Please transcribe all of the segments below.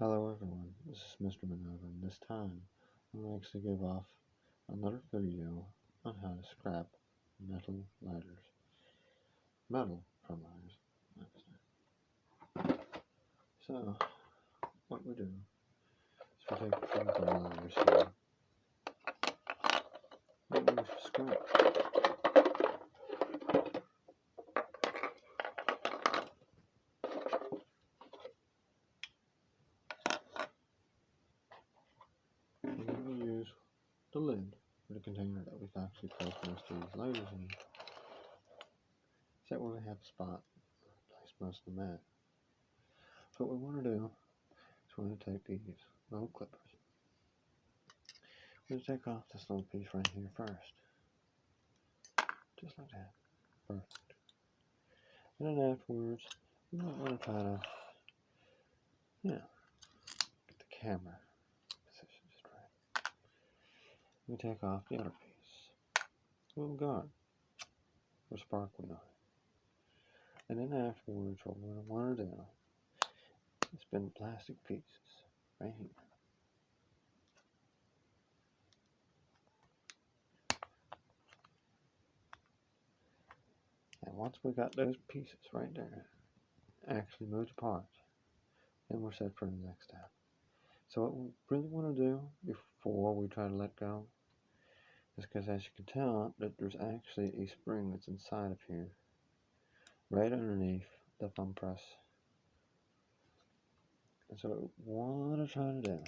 Hello everyone, this is Mr. Minerva, and this time I'm going to give off another video on how to scrap metal lighters. Metal from lighters. So, what we do is we take some of the lighters here and we scrap. And then we use the lid for the container that we've actually placed most of these lighters in. So that way we have a spot to place most of them at. So what we want to do is we want to take these little clippers. We're going to take off this little piece right here first. Just like that. Perfect. And then afterwards, you might want to try to, get the camera position just right. We take off the other piece. A little guard or spark wheel. And then afterwards, what we're going to want to do is spin plastic pieces right here. And once we got those pieces right there, actually moved apart, then we're set for the next step. So what we really want to do before we try to let go is because, as you can tell, that there's actually a spring that's inside of here, right underneath the thumb press. And so what we want to try to do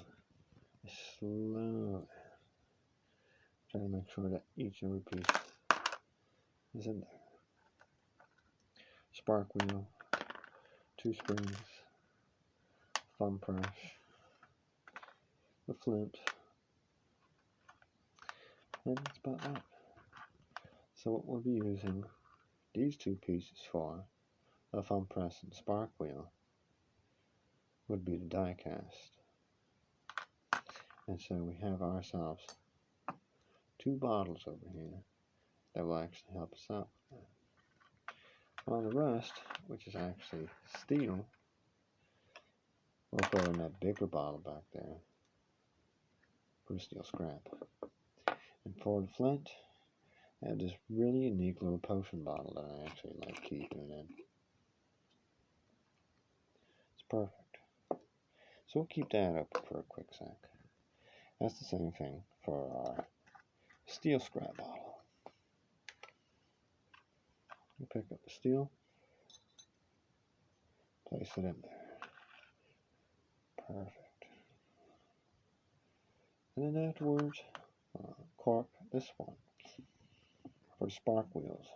is slowly try to make sure that each and every piece is in there. Spark wheel, 2 springs, thumb press, the flint, and that's about that. So what we'll be using these 2 pieces for, the thumb press and spark wheel, would be the die cast. And so we have ourselves 2 bottles over here that will actually help us out with that. While the rest, which is actually steel, we'll throw in that bigger bottle back there for the steel scrap. And for the flint, I have this really unique little potion bottle that I actually like keeping it in. It's perfect. So we'll keep that open for a quick sec. That's the same thing for our steel scrap bottle. You pick up the steel, place it in there. Perfect. And then afterwards, cork this one for the spark wheels.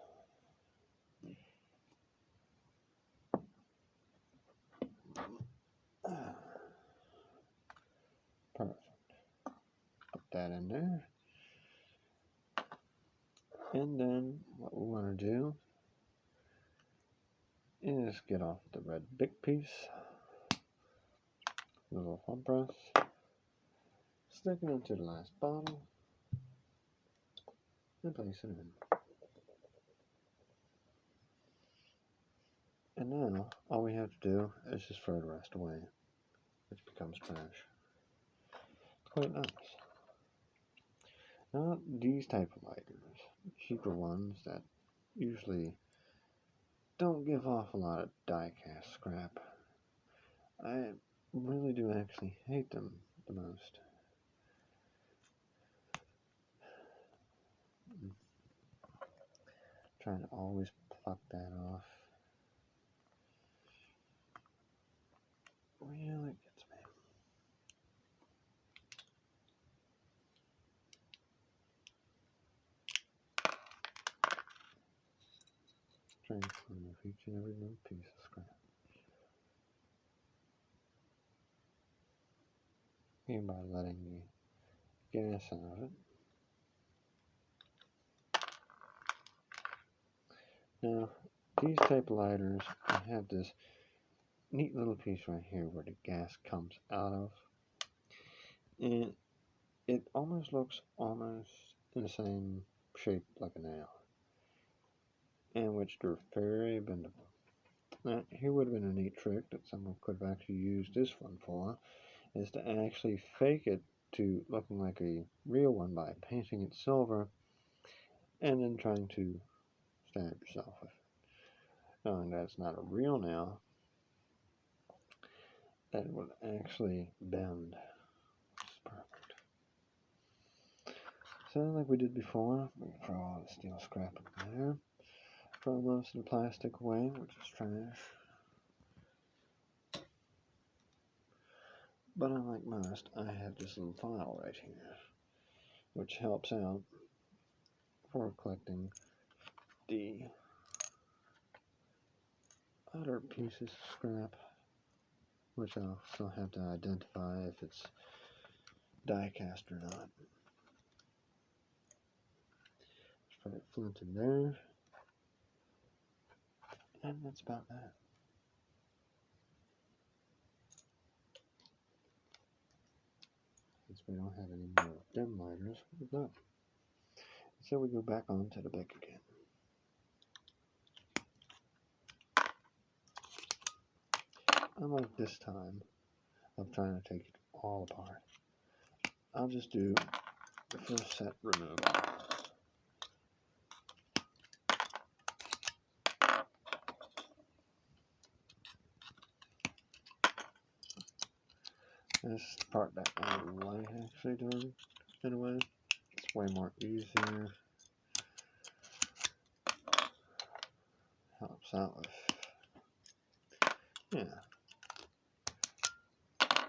Perfect. Put that in there. And then what we want to do is get off the red big piece, the little thumb press, stick it into the last bottle, and place it in. And now all we have to do is just throw the rest away, which becomes trash. It's quite nice. Now these type of lighters, cheaper ones that usually don't give off a lot of die cast scrap, I really do actually hate them the most. Trying to always pluck that off really gets me. Trying to remove each and every little piece of scrap. And by letting the gas out of it. Now, these type of lighters, I have this neat little piece right here where the gas comes out of. And it almost looks in the same shape like a nail, in which they're very bendable. Now, here would have been a neat trick that someone could have actually used this one for, is to actually fake it to looking like a real one by painting it silver and then trying to stab yourself with it. Knowing that it's not a real nail, that it would actually bend. Which is perfect. So like we did before, we can throw all the steel scrap in there. Throw most of the plastic away, which is trash. But unlike most, I have this little file right here, which helps out for collecting the other pieces of scrap, which I'll still have to identify if it's die cast or not. Just put a flint in there, and that's about that. Since we don't have any more dim lighters, we're done. So we go back onto the bic again. Unlike this time of trying to take it all apart, I'll just do the first set removal. This is the part that I like actually doing in a way. It's way more easier. Helps out with,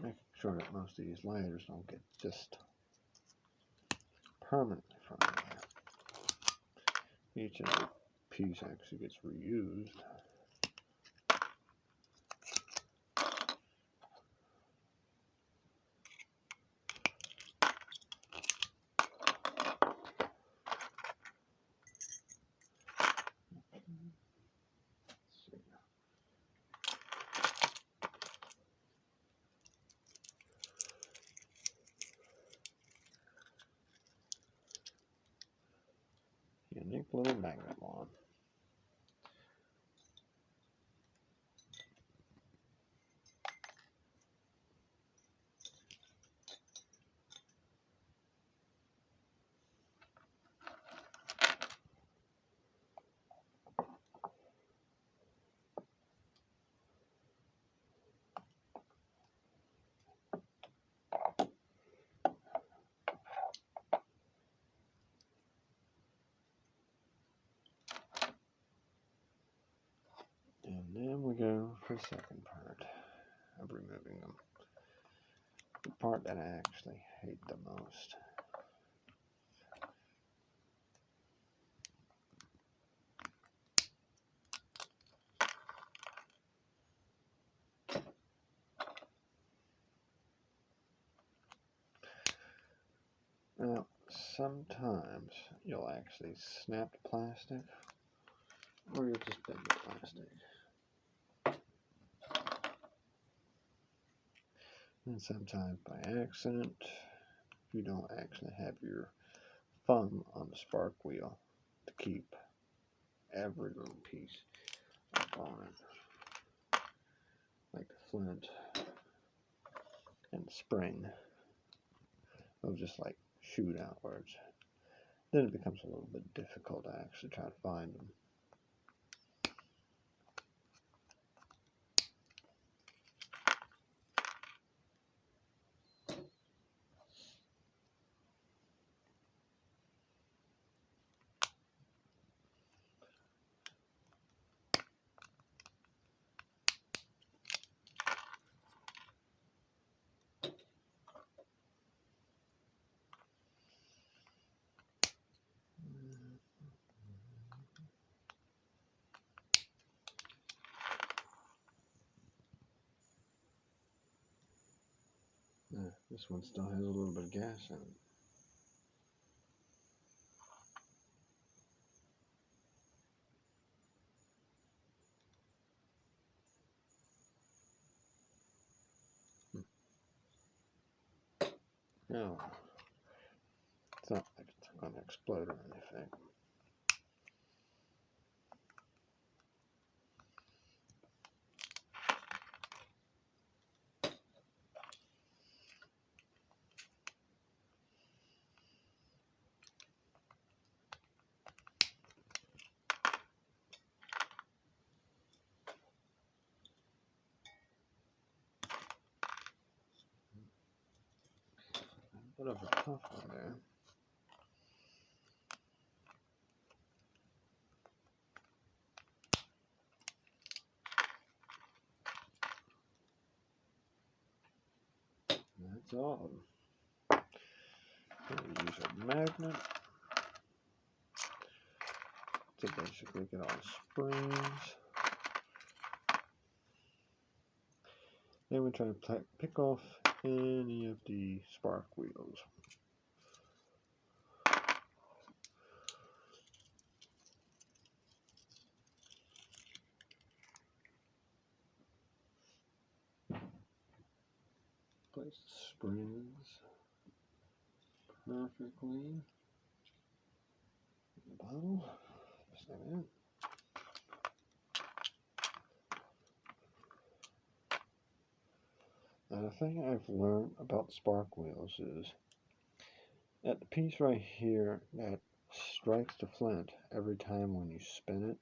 making sure that most of these layers don't get just permanently from there. Each and every piece actually gets reused. Unique little magnet wand. And then we go for the second part of removing them. The part that I actually hate the most. Now, sometimes you'll actually snap the plastic, or you'll just bend the plastic. And sometimes by accident, you don't actually have your thumb on the spark wheel to keep every little piece up on it. Like the flint and the spring. They'll just like shoot outwards. Then it becomes a little bit difficult to actually try to find them. This one still has a little bit of gas in it. No, it's not like it's going to explode or anything. bit of a tough one there. That's all. We use a magnet to basically get all the springs. Then we try to pick off any of the spark wheels. Place the springs perfectly in the bottle. Just like that. Now, the thing I've learned about spark wheels is that the piece right here that strikes the flint every time when you spin it,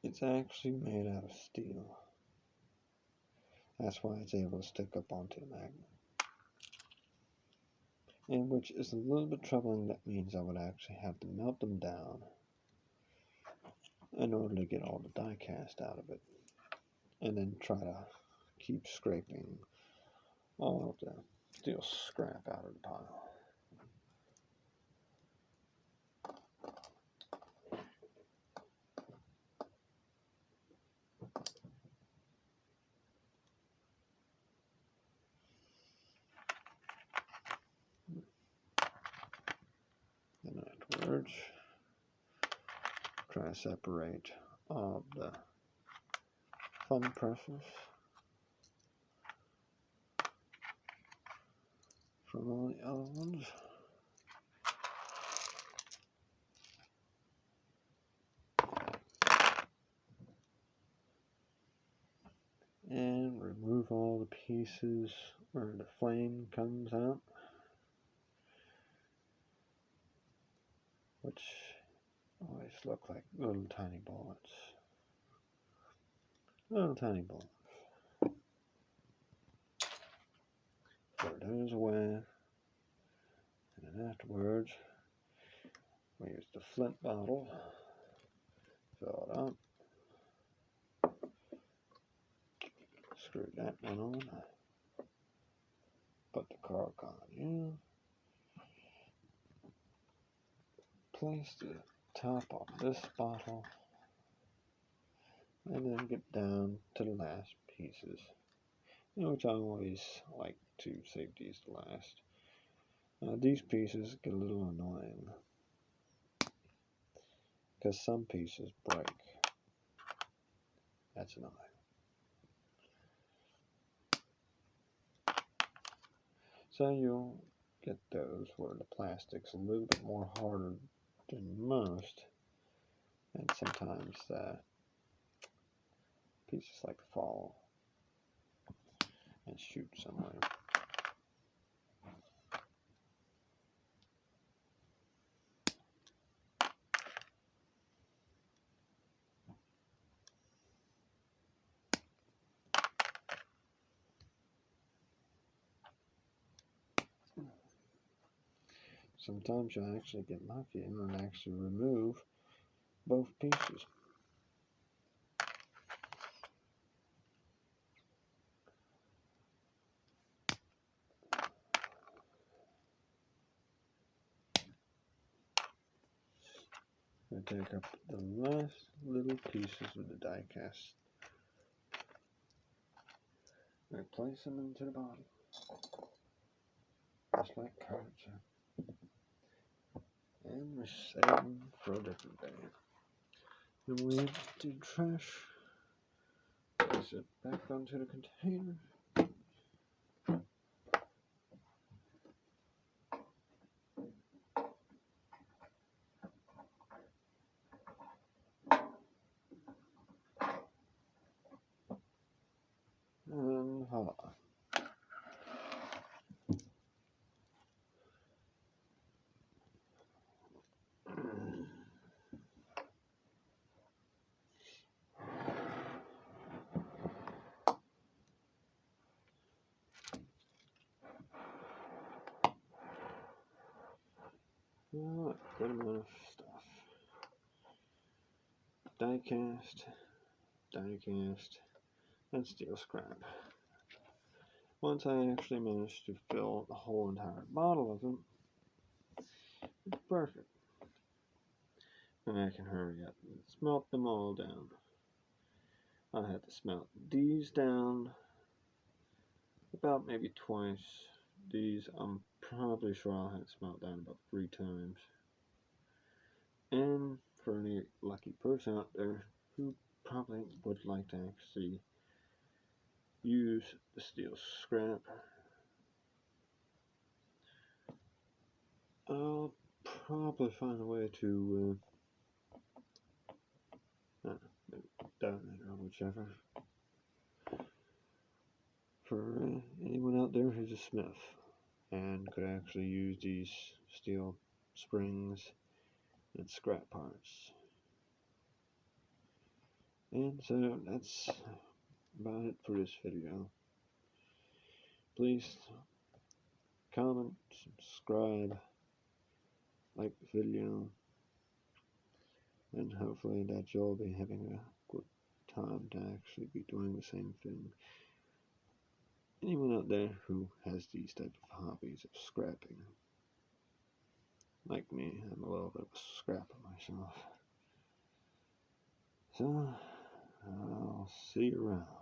it's actually made out of steel. That's why it's able to stick up onto the magnet. And which is a little bit troubling. That means I would actually have to melt them down in order to get all the die cast out of it. And then try to keep scraping all of the steel scrap out of the pile. And afterwards, try to separate all of the thumb presses from all the other ones. And remove all the pieces where the flame comes out, which always look like little tiny bullets. Little tiny bullets. Put those away, and then afterwards we use the flint bottle, fill it up, screw that one on, put the cork on in, place the top on this bottle, and then get down to the last pieces, which I always like to save these to last. These pieces get a little annoying because some pieces break. That's annoying. So you'll get those where the plastic's a little bit more harder than most, and sometimes pieces like to fall and shoot somewhere. Sometimes you'll actually get lucky and actually remove both pieces. I take up the last little pieces of the die cast. I place them into the bottle, just like cards. And we save them for a different day. Then we empty the trash, place it back onto the container. And voila. Good amount of stuff. Die-cast, and steel scrap. Once I actually managed to fill the whole entire bottle of them, it's perfect. And I can hurry up and smelt them all down. I had to smelt these down about maybe twice. These I'm probably sure I'll have to smelt down about 3 times. And for any lucky person out there who probably would like to actually use the steel scrap, I'll probably find a way to donate or whichever. For anyone out there who's a smith and could actually use these steel springs and scrap parts. And so that's about it for this video. Please comment, subscribe, like the video, and hopefully that you'll be having a good time to actually be doing the same thing. Anyone out there who has these type of hobbies of scrapping, like me, I'm a little bit of a scrapper myself. So, I'll see you around.